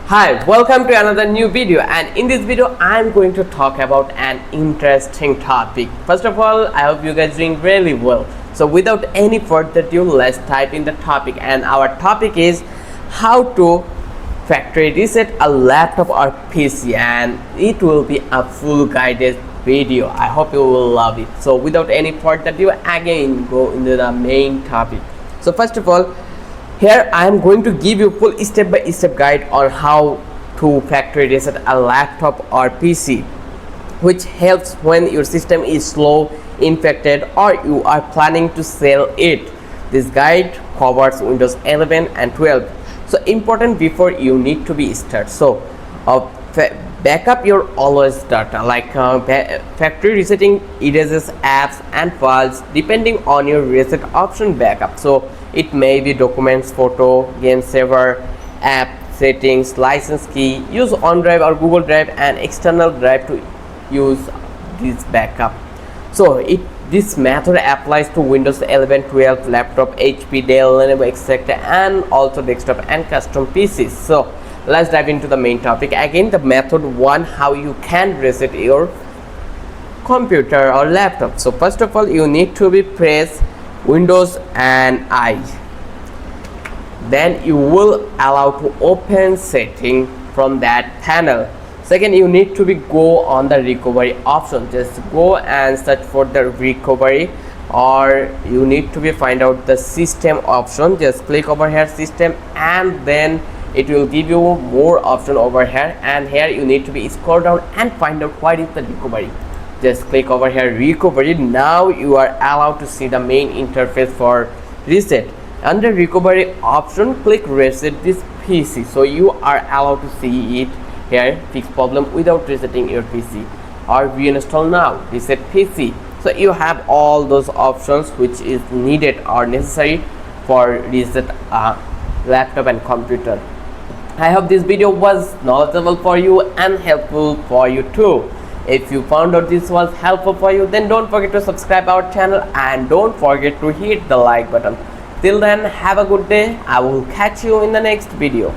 Hi, welcome to another new video, and in this video I'm going to talk about an interesting topic. First of all, I hope you guys doing really well. So without any further ado, let's type in the topic, and our topic is how to factory reset a laptop or PC, and it will be a full guided video. I hope you will love it. So without any further ado, again go into the main topic. So first of all, here I am going to give you full step-by-step guide on how to factory reset a laptop or PC, which helps when your system is slow, infected, or you are planning to sell it. This guide covers Windows 11 and 12. So important before you need to be start. So backup your always data, like factory resetting erases apps and files depending on your reset option backup. So it may be documents, photo, game saver, app settings, license key. Use OneDrive or Google Drive and external drive to use this backup. So this method applies to Windows 11, 12, laptop, HP, Dell, Lenovo, etc., and also desktop and custom PCs. So let's dive into the main topic. Again, the method one, how you can reset your computer or laptop. So first of all, you need to be press Windows and I. Then you will allow to open setting from that panel. Second, you need to be go on the recovery option. Just go and search for the recovery, or you need to be find out the system option. Just click over here system, and then it will give you more option over here, and here you need to be scroll down and find out what is the recovery. Just click over here recovery. Now you are allowed to see the main interface for reset. Under recovery option, click reset this PC. So you are allowed to see it here, fix problem without resetting your PC, or reinstall now, reset PC. So you have all those options which is needed or necessary for reset laptop and computer. I hope this video was knowledgeable for you and helpful for you too. If you found out this was helpful for you, then don't forget to subscribe our channel and don't forget to hit the like button. Till then, have a good day. I will catch you in the next video.